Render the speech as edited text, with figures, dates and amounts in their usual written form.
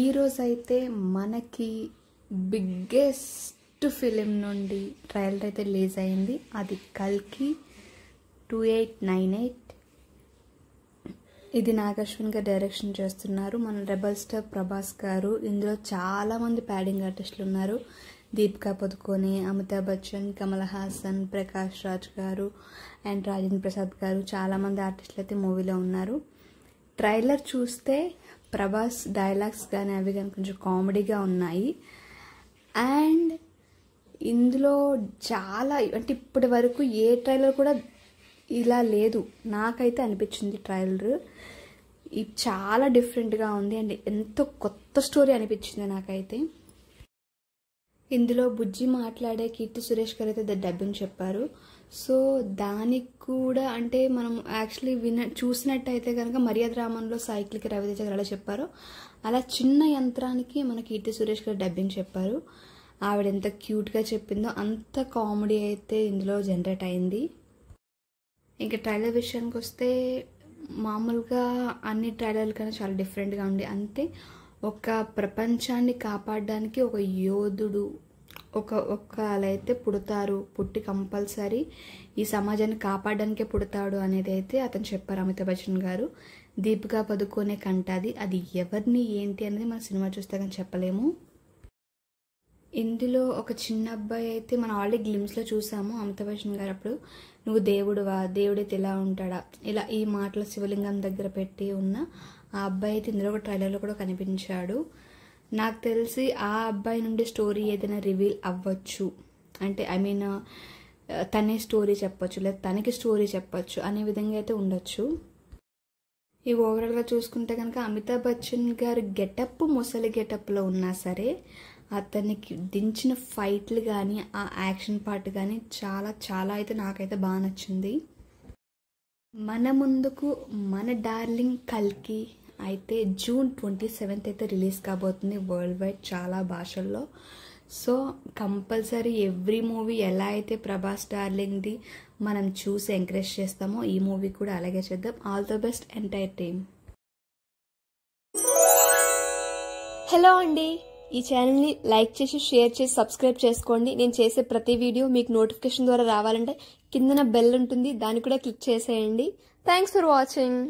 ఈ రోజు అయితే మనకి బిగ్గెస్ట్ ఫిలిం నుండి ట్రైలర్ అయితే రిలీజ్ అయింది. అది కల్కి 2898. ఇది నాగ్ అశ్విన్ గారు డైరెక్షన్ చేస్తున్నారు. మన రెబల్ స్టార్ ప్రభాస్ గారు. ఇందులో చాలా మంది ప్యాడింగ్ ఆర్టిస్టులు ఉన్నారు. దీపికా పదుకోనే, అమితాబ్ బచ్చన్, కమల్ హాసన్, ప్రకాష్ రాజ్ గారు అండ్ రాజేంద్ర ప్రసాద్ గారు, చాలా మంది ఆర్టిస్టులు అయితే మూవీలో ఉన్నారు. ట్రైలర్ చూస్తే ప్రభాస్ డైలాగ్స్ కానీ అవి కానీ కొంచెం కామెడీగా ఉన్నాయి. అండ్ ఇందులో చాలా అంటే ఇప్పటి వరకు ఏ ట్రైలర్ కూడా ఇలా లేదు నాకైతే అనిపించింది. ట్రైలర్ ఇది చాలా డిఫరెంట్గా ఉంది అండ్ ఎంతో కొత్త స్టోరీ అనిపించింది నాకైతే. ఇందులో బుజ్జి మాట్లాడే కీర్తి సురేష్ గారు అయితే డబ్బింగ్ చెప్పారు. సో దానికి కూడా అంటే మనం యాక్చువల్లీ చూసినట్టయితే కనుక మర్యాద రామంలో సైకిల్కి రవితేజ గారు ఎలా చెప్పారో అలా చిన్న యంత్రానికి మన కీర్తి సురేష్ గారు డబ్బింగ్ చెప్పారు. ఆవిడ ఎంత క్యూట్గా చెప్పిందో అంత కామెడీ అయితే ఇందులో జనరేట్ అయింది. ఇంకా ట్రైలర్ విషయానికి వస్తే మామూలుగా అన్ని ట్రైలర్ల కన్నా చాలా డిఫరెంట్గా ఉంది. అంతే ఒక ప్రపంచాన్ని కాపాడడానికి ఒక యోధుడు ఒకళ్ళైతే పుడతారు, పుట్టి కంపల్సరీ ఈ సమాజాన్ని కాపాడడానికే పుడతాడు అనేది అయితే అతను చెప్పారు అమితాబ్ బచ్చన్ గారు. దీపికా పదుకోనే కంటది. అది ఎవరిని ఏంటి అనేది మన సినిమా చూస్తే కానీ చెప్పలేము. ఇందులో ఒక చిన్న అబ్బాయి అయితే మనం ఆల్రెడీ గ్లిమ్స్లో చూసాము అమితాబ్ బచ్చన్ గారు. అప్పుడు నువ్వు దేవుడువా, దేవుడైతే ఇలా ఉంటాడా, ఇలా ఈ మాటలు శివలింగం దగ్గర పెట్టి ఉన్న ఆ అబ్బాయి అయితే ఇందులో ఒక ట్రైలర్లో కూడా కనిపించాడు. నాకు తెలిసి ఆ అబ్బాయి నుండి స్టోరీ ఏదైనా రివీల్ అవ్వచ్చు. అంటే ఐ మీన్ తనే స్టోరీ చెప్పొచ్చు లేదా తనకి స్టోరీ చెప్పొచ్చు అనే విధంగా అయితే ఉండొచ్చు. ఈ ఓవరాల్గా చూసుకుంటే కనుక అమితాబ్ బచ్చన్ గారి గెటప్ ముసలి గెటప్లో ఉన్నా సరే అతనికి దించిన ఫైట్లు కానీ ఆ యాక్షన్ పార్ట్ కానీ చాలా చాలా అయితే నాకైతే బాగా నచ్చింది. మన ముందుకు మన డార్లింగ్ కల్కి అయితే June 27th అయితే రిలీజ్ కాబోతుంది వరల్డ్ వైడ్ చాలా భాషల్లో. సో కంపల్సరీ ఎవ్రీ మూవీ ఎలా అయితే ప్రభాస్ డార్లింగ్ది మనం చూసి ఎంకరేజ్ చేస్తామో ఈ మూవీ కూడా అలాగే చేద్దాం. All the best entire team. Hello అండి, ఈ ఛానల్ని లైక్ చేసి షేర్ చేసి సబ్స్క్రైబ్ చేసుకోండి. నేను చేసే ప్రతి వీడియో మీకు నోటిఫికేషన్ ద్వారా రావాలంటే కిందన బెల్ ఉంటుంది, దాన్ని కూడా క్లిక్ చేసేయండి. Thanks for watching.